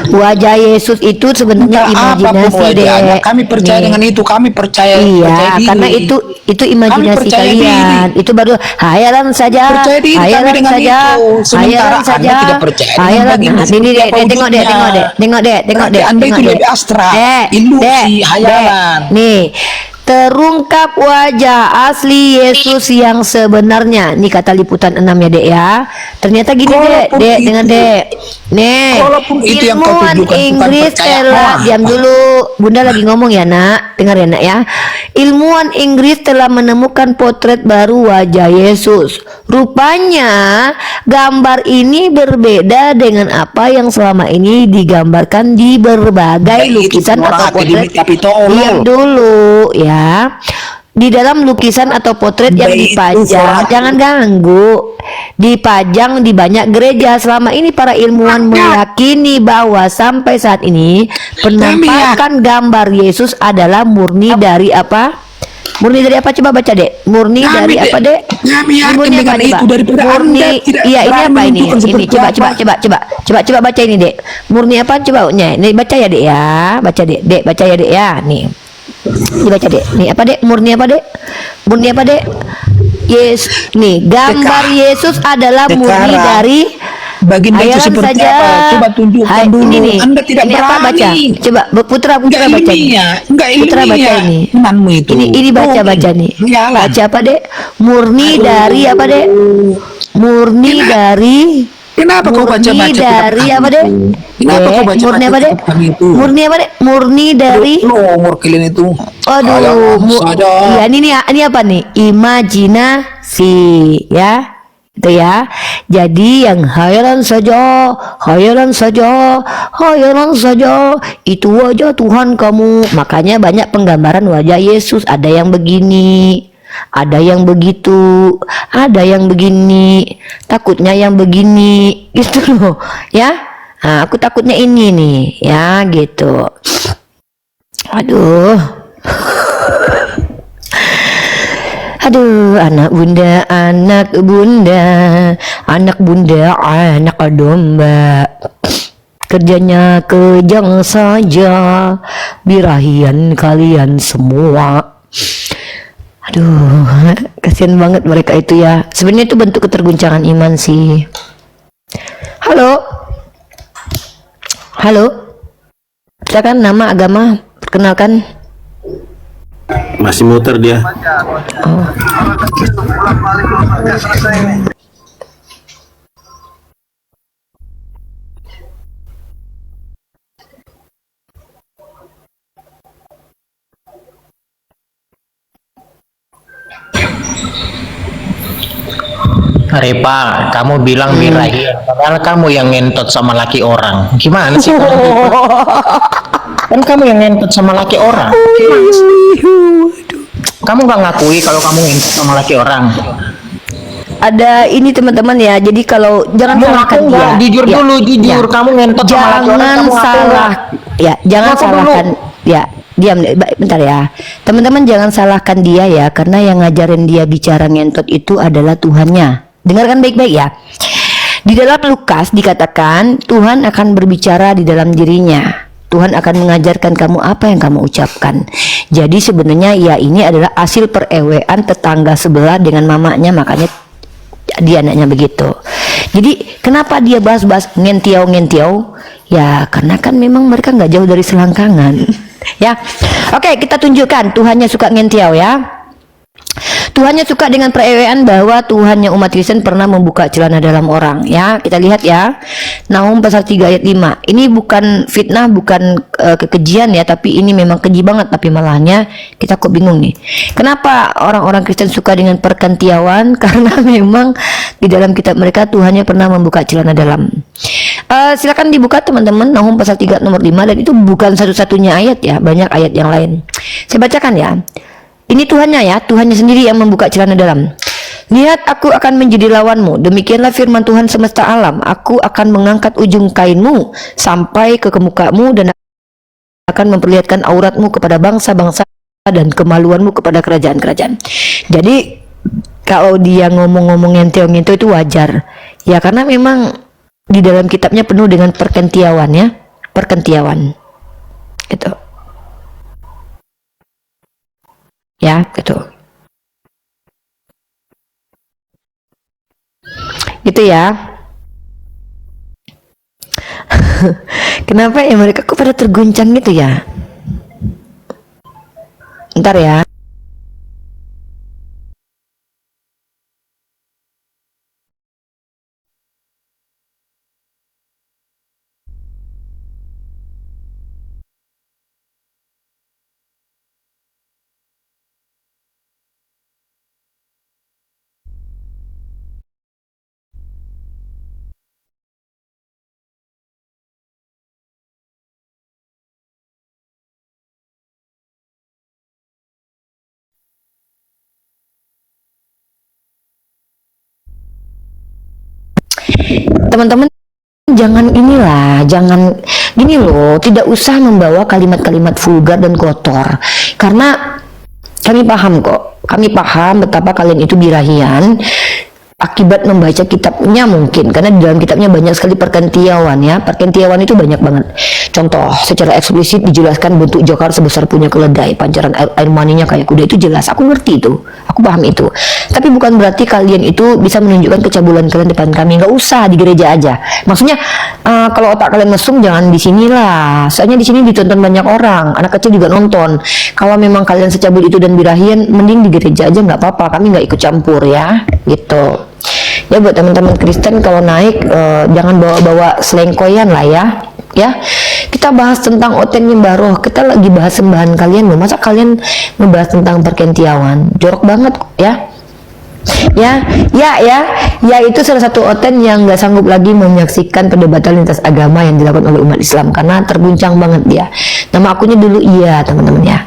Wajah Yesus itu sebenarnya Entah apapun imajinasi, wajahnya, Dek. kami percaya Nih. dengan itu, kami percaya Iya, diri. karena itu imajinasi percaya kalian. diri. Itu baru hayalan saja. Percaya diri kami Hayalan dengan saja. itu. Sementara Hayalan Anda saja. tidak percaya dengan Hayalan. baginda Nah, ini seperti Dek, apa tengok Dek, wujudnya. tengok Dek. Berarti Anda itu Dek. lebih abstrak. Dek, Ilusi, Dek, hayalan. Dek. Nih, terungkap wajah asli Yesus yang sebenarnya. Nih kata liputan 6 ya, Dek ya. Ternyata gini, Dek, Kalaupun Dek, itu- dengan Dek. Nih, Kalaupun itu yang kau ilmuwan tunjukkan, bukan Inggris percaya. telah Wah. diam dulu. Bunda lagi ngomong ya, Nak. Dengar ya, Nak ya. Ilmuwan Inggris telah menemukan potret baru wajah Yesus. Rupanya gambar ini berbeda dengan apa yang selama ini digambarkan di berbagai Itu lukisan orang atau potret. akademik tapi tolol. Diam dulu ya. Di dalam lukisan atau potret yang Baik, itu dipajang, orang- jangan ganggu. Dipajang di banyak gereja. Selama ini para ilmuwan meyakini bahwa sampai saat ini penampakan gambar Yesus adalah murni dari apa? Murni dari apa? Coba baca, Dek. Murni Kami, dari Dek, apa, Dek? kami yakin Murni dengan apa nih, itu Pak? daripada Murni. Anda tidak Iya, ini berani apa ini? menunjukkan Ini seperti coba apa. coba baca ini, Dek. Murni apa? Coba ini baca ya, Dek ya. Baca, Dek. Dek, baca ya, Dek ya. Nih. Dibaca, Dek. Nih apa, Dek? Murni apa, Dek? Murni apa, Dek? Yes, nih gambar Yesus adalah murni Sekarang, dari baginda itu hayalan seperti saja. apa? Coba tunjukkan dulu. Ini nih. Anda tidak ini apa, berani. baca? Coba Putra Enggak baca ini. ilmiah, enggak Putra baca ilmiah. ini. Imanmu itu. Ini baca Dongeng. nih. Hayalan. Baca apa, Dek? Murni dari apa, Dek? Murni dari Kenapa kau baca-baca murni kitab dari kami apa, Dek? itu? Kenapa Dek, kau baca-baca murni apa, Dek? kitab kami itu? Murni apa, Dek? Murni dari Umur kalian itu. aduh, Hayalan saja. iya ini apa nih? Imajinasi, ya. Itu ya. Jadi yang hayalan saja, itu wajah Tuhan kamu. Makanya banyak penggambaran wajah Yesus. Ada yang begini, ada yang begitu, ada yang begini. Takutnya yang begini, gitu loh, ya. Nah, aku takutnya ini nih, ya gitu. Aduh. Aduh, anak bunda, anak domba. Kerjanya kejang saja, birahian kalian semua. Aduh, kasihan banget mereka itu ya. Sebenarnya itu bentuk keterguncangan iman sih. Halo, silakan nama, agama, perkenalkan. Masih muter dia. Repa, kamu bilang birahi, padahal kamu yang ngentot sama laki orang. Gimana sih kamu gitu? Kan kamu yang ngentot sama laki orang. Gimana sih? Kamu nggak ngakui kalau kamu ngentot sama laki orang. Ada ini teman-teman ya. Jadi kalau jangan Kamu salahkan ngaku dia. nggak? Jujur Ya, dulu, jujur. ya. Kamu ngentot sama laki orang. Jangan Kamu ngaku salah. nggak? Ya, jangan Ngaku dulu. salahkan. Ya, diam deh, bentar ya. Teman-teman jangan salahkan dia ya, karena yang ngajarin dia bicara ngentot itu adalah Tuhannya. Dengarkan baik-baik ya. Di dalam Lukas dikatakan Tuhan akan berbicara di dalam dirinya. Tuhan akan mengajarkan kamu apa yang kamu ucapkan. Jadi sebenarnya ya ini adalah hasil perewean tetangga sebelah dengan mamanya, makanya dia anaknya begitu. Jadi kenapa dia bahas-bahas ngentiau? Ya karena kan memang mereka nggak jauh dari selangkangan. Ya, oke, kita tunjukkan Tuhannya suka ngentiau ya. Tuhannya suka dengan perewean bahwa Tuhannya umat Kristen pernah membuka celana dalam orang ya. Kita lihat ya, Nahum pasal 3 ayat 5. Ini bukan fitnah, bukan kekejian ya, tapi ini memang keji banget. Tapi malahnya kita kok bingung nih, kenapa orang-orang Kristen suka dengan perkentiauan? Karena memang di dalam kitab mereka Tuhannya pernah membuka celana dalam. Silakan dibuka teman-teman, Nahum pasal 3 nomor 5, dan itu bukan satu-satunya ayat ya, banyak ayat yang lain. Saya bacakan ya. Ini Tuhannya ya, Tuhannya sendiri yang membuka celana dalam. Lihat, aku akan menjadi lawanmu. Demikianlah firman Tuhan semesta alam. Aku akan mengangkat ujung kainmu sampai ke mukamu dan akan memperlihatkan auratmu kepada bangsa-bangsa dan kemaluanmu kepada kerajaan-kerajaan. Jadi kalau dia ngomong-ngomong ngenteo-ngenteo itu wajar. Ya karena memang di dalam kitabnya penuh dengan perkentiauan ya, perkentiauan. Gitu. Ya, gitu. Gitu ya. Kenapa ya mereka kok pada terguncang gitu ya? Ntar ya. Teman-teman jangan jangan gini loh, tidak usah membawa kalimat-kalimat vulgar dan kotor, karena kami paham betapa kalian itu birahian akibat membaca kitabnya mungkin, karena di dalam kitabnya banyak sekali perkentiauan ya. Perkentiauan itu banyak banget. Contoh, secara eksplisit dijelaskan bentuk jokar sebesar punya keledai, pancaran air maninya kayak kuda, itu jelas. Aku ngerti itu, aku paham itu. Tapi bukan berarti kalian itu bisa menunjukkan kecabulan kalian depan kami. Nggak usah, di gereja aja. Maksudnya kalau otak kalian mesum jangan di sini lah. Soalnya di sini ditonton banyak orang, anak kecil juga nonton. Kalau memang kalian secabul itu dan birahian, mending di gereja aja, nggak apa-apa. Kami nggak ikut campur ya, gitu. Ya buat teman-teman Kristen kalau naik jangan bawa-bawa selengkoyan lah ya. Kita bahas tentang Oten Nyembah Roh, kita lagi bahas sembahan kalian loh. Masa kalian ngebahas tentang perkentiauan? Jorok banget ya. Ya itu salah satu Oten yang nggak sanggup lagi menyaksikan perdebatan lintas agama yang dilakukan oleh umat Islam karena terguncang banget dia. Nama akunnya dulu iya teman-teman ya.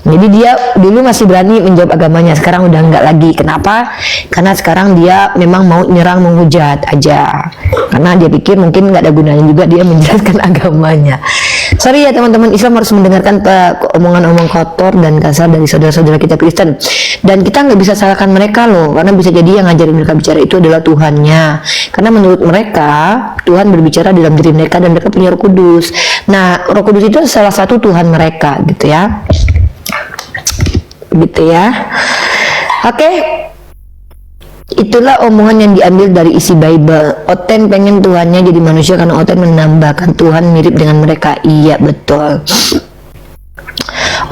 Jadi dia dulu masih berani menjawab agamanya, sekarang udah nggak lagi. Kenapa? Karena sekarang dia memang mau nyerang, menghujat aja. Karena dia pikir mungkin nggak ada gunanya juga dia menjelaskan agamanya. Sorry ya teman-teman, Islam harus mendengarkan omongan-omong kotor dan kasar dari saudara-saudara kita Kristen. Dan kita nggak bisa salahkan mereka loh, karena bisa jadi yang ngajarin mereka bicara itu adalah Tuhannya. Karena menurut mereka, Tuhan berbicara dalam diri mereka dan mereka punya Roh Kudus. Nah, Roh Kudus itu salah satu Tuhan mereka, gitu ya. Gitu ya. Oke. Itulah omongan yang diambil dari isi Bible. Oten pengen Tuhannya jadi manusia karena Oten menambahkan Tuhan mirip dengan mereka. Iya betul.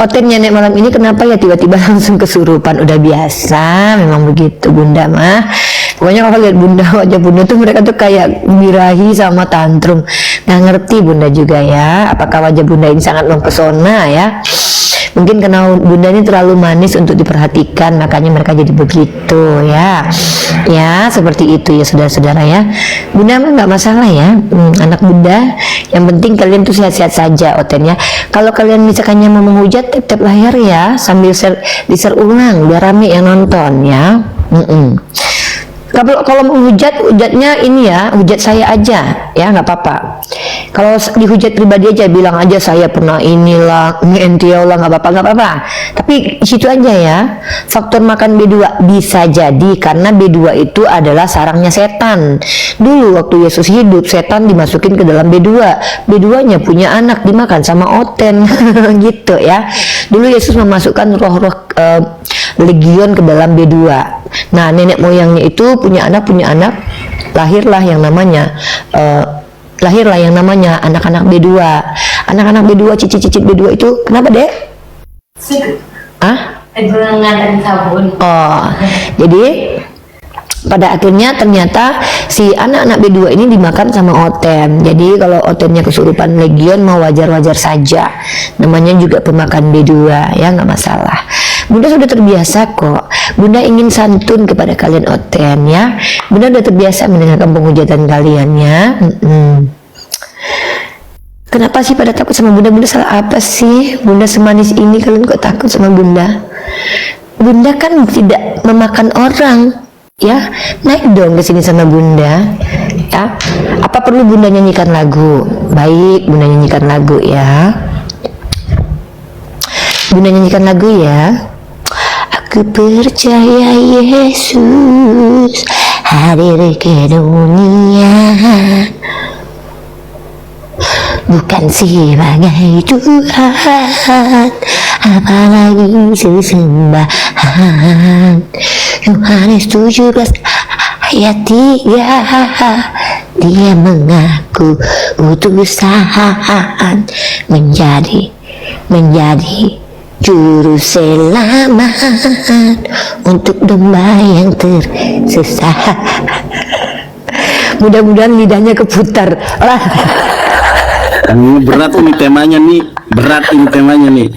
Oten nenek malam ini kenapa ya tiba-tiba langsung kesurupan? Udah biasa, memang begitu Bunda mah. Pokoknya kalau lihat Bunda, wajah Bunda tuh mereka tuh kayak birahi sama tantrum. Nggak ngerti Bunda juga ya, apakah wajah Bunda ini sangat mempesona ya. Mungkin karena Bunda ini terlalu manis untuk diperhatikan, makanya mereka jadi begitu ya. Ya seperti itu ya saudara-saudara ya. Bunda mah nggak masalah ya, anak Bunda. Yang penting kalian tuh sehat-sehat saja Oten ya. Kalau kalian misalkannya mau menghujat, tap-tap layar ya, sambil di-share ulang biar rame yang nonton ya. Kalau menghujat, hujatnya ini ya, hujat saya aja ya, nggak apa-apa. Kalau dihujat pribadi aja, bilang aja saya pernah inilah, ngentiau lah, nggak apa-apa. Tapi situ aja ya. Faktor makan B2 bisa jadi karena B2 itu adalah sarangnya setan. Dulu waktu Yesus hidup, setan dimasukin ke dalam B2. B2-nya punya anak dimakan sama Oten, gitu ya. Dulu Yesus memasukkan roh-roh legion ke dalam B2. Nah, nenek moyangnya itu punya anak, lahirlah yang namanya anak-anak B2. Anak-anak B2, cicit-cicit B2 itu kenapa, Dek? Ah? Oh, jadi pada akhirnya ternyata si anak-anak B2 ini dimakan sama Oten. Jadi kalau Otennya kesurupan legion mau wajar-wajar saja. Namanya juga pemakan B2 ya, nggak masalah. Bunda sudah terbiasa kok. Bunda ingin santun kepada kalian Oten ya. Bunda sudah terbiasa mendengarkan penghujatan kalian ya. Kenapa sih pada takut sama Bunda? Bunda salah apa sih? Bunda semanis ini kalian kok takut sama Bunda? Bunda kan tidak memakan orang. Ya, naik dong ke sini sama Bunda. Ya, apa perlu Bunda nyanyikan lagu? Baik, Bunda nyanyikan lagu ya. Bunda nyanyikan lagu ya. Aku percaya Yesus hadir ke dunia, bukan sebagai Tuhan, apalagi sesembahan. Yohanes 17 ayat 3, dia mengaku utusan menjadi juru selamat untuk domba yang tersesat. Mudah-mudahan lidahnya keputar. Berat ini temanya nih.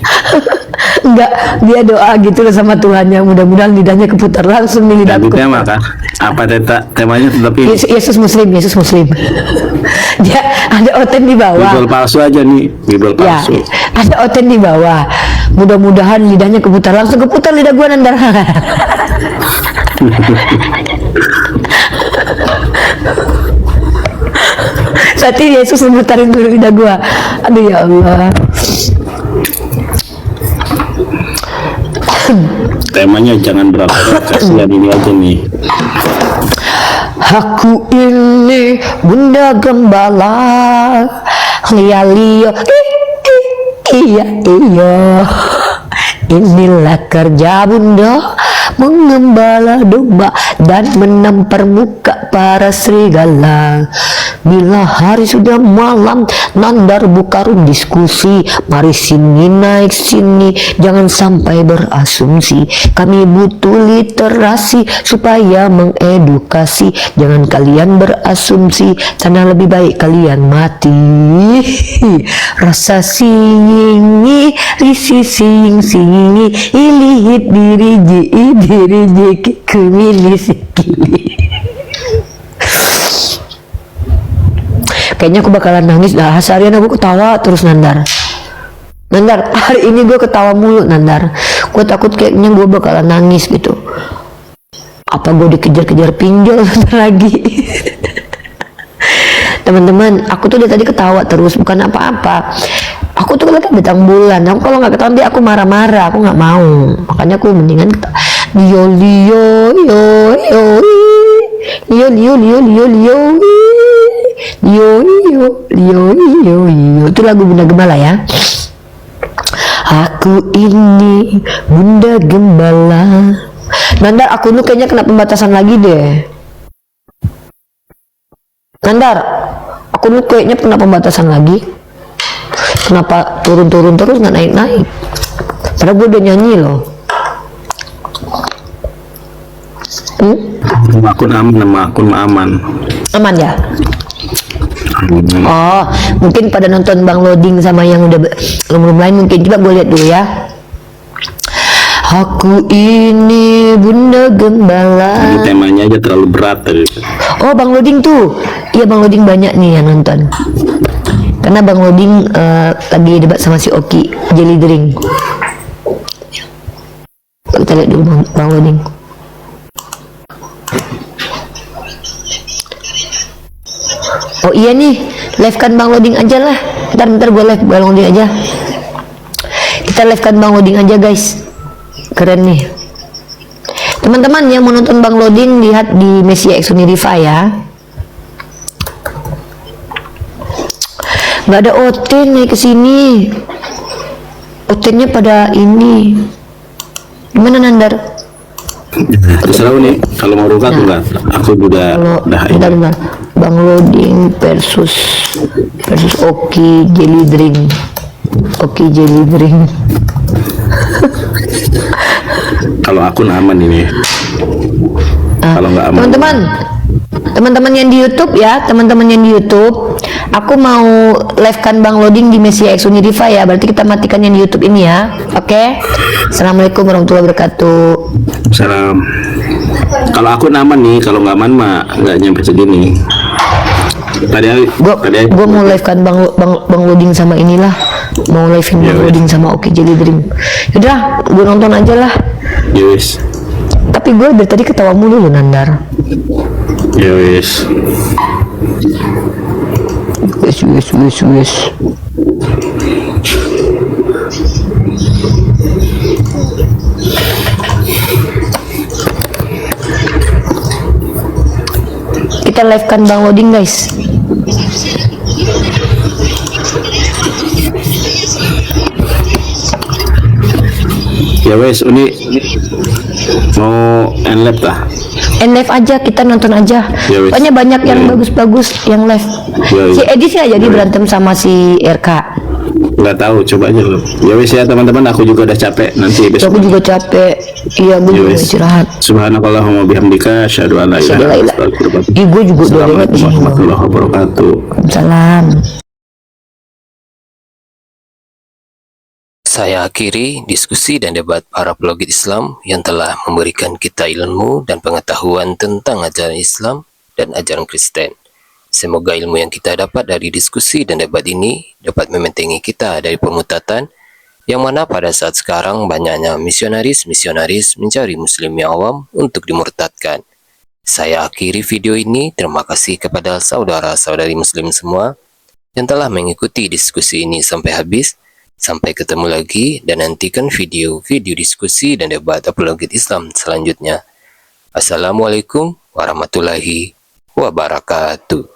Enggak, dia doa gitu loh sama Tuhannya, mudah-mudahan lidahnya keputar langsung nih lidahku. Ganti tema kan? Apa temanya tetapi Yesus Muslim. Dia ada Oten di bawah. Bible palsu aja nih, Bible Ya, palsu. ada Oten di bawah. Mudah-mudahan lidahnya keputar, langsung keputar lidah gua Nandar. Saat ini Yesus memutarin dulu lidah gua. Aduh ya Allah. Temanya jangan berat-berat, kasihan ini aja nih. Aku ini Bunda Gembala, Lio, iya. Inilah kerja Bunda, mengembala domba dan menampar muka para serigala. Bila hari sudah malam, Nandar buka room diskusi. Mari sini naik sini, jangan sampai berasumsi. Kami butuh literasi supaya mengedukasi. Jangan kalian berasumsi, sana lebih baik kalian mati. Rasa singi, risi singi, ilihit diriji kumili sikili. Kayaknya aku bakalan nangis dah. Seharian aku ketawa terus Nandar, hari ini gue ketawa mulu Nandar. Gue takut kayaknya gue bakalan nangis gitu. Apa gue dikejar-kejar pinjol lagi? Teman-teman, aku tuh dari tadi ketawa terus, bukan apa-apa. Aku tuh lagi bintang bulan. Aku kalau nggak ketawa dia aku marah-marah, aku nggak mau. Makanya aku mendingan Lio. Itu lagu Bunda Gembala ya. Aku ini Bunda Gembala. Nandar, aku lu kayaknya kena pembatasan lagi deh. Nandar, aku lu kayaknya kena pembatasan lagi. Kenapa turun-turun terus nggak naik-naik? Padahal gue udah nyanyi loh. Akun aman. Aman ya? Oh, mungkin pada nonton Bang Loading sama yang udah belum lain mungkin. Coba gue lihat dulu ya. Aku ini Bunda Gembala. Ini temanya aja terlalu berat tadi. Oh, Bang Loading tuh. Iya, Bang Loading banyak nih yang nonton. Karena Bang Loading lagi debat sama si Oki Jelly Drink. Kita lihat dulu Bang Loading. Oh iya nih, live kan Bang Loading aja lah. Bentar gue live Bang Loading aja. Kita live kan Bang Loading aja guys. Keren nih. Teman-teman yang mau nonton Bang Loading, lihat di Messi X Uniriva ya. Nggak ada Oten nih kesini. Otennya pada ini. Gimana Nandar? Terserah nih, kalau mau rukat enggak. Aku juga Kalau udah ini. bentar, Bang Loading versus Oki Jelly Drink. Oki Jelly Drink. Kalau akun aman ini. Kalau nggak aman. Teman-teman yang di YouTube ya, teman-teman yang di YouTube, aku mau live kan Bang Loading di Mesia X Uniriva ya. Berarti kita matikan yang di YouTube ini ya. Oke. Assalamualaikum warahmatullahi wabarakatuh. Salam. Kalau akun aman nih, kalau nggak aman mah nggak nyampe segini. Tadi Gua mau live kan Bang Loading sama inilah. Mau live Bang Loading sama Oki Jelly Drink. Yaudah, gue nonton aja lah. Yowis. Tapi gue dari tadi ketawa mulu loh Nandar. Yowis. Wes. Kita live kan Bang Loading guys. Ya wes, ini mau end lab tah? And live aja, kita nonton aja. Ya, wes. Pokoknya banyak yang Ya. bagus-bagus yang live. Ya, Si ya. Edi sih jadi berantem sama si RK. Nggak tahu, coba aja lu. Ya wes ya teman-teman, aku juga udah capek. Nanti besok. Aku juga capek. Iya, gue Ya juga wes. istirahat. Subhanakallahumma bihamdika, asyhadu an la ilaha illa anta, astaghfiruka wa atubu ilaik. Ih, gue juga udah lewat Assalamualaikum di sini. warahmatullahi wabarakatuh. Salam. Saya akhiri diskusi dan debat para pelogit Islam yang telah memberikan kita ilmu dan pengetahuan tentang ajaran Islam dan ajaran Kristen. Semoga ilmu yang kita dapat dari diskusi dan debat ini dapat membentengi kita dari pemutatan yang mana pada saat sekarang banyaknya misionaris-misionaris mencari muslim yang awam untuk dimurtadkan. Saya akhiri video ini. Terima kasih kepada saudara-saudari muslim semua yang telah mengikuti diskusi ini sampai habis. Sampai ketemu lagi dan nantikan video-video diskusi dan debat apologet Islam selanjutnya. Assalamualaikum warahmatullahi wabarakatuh.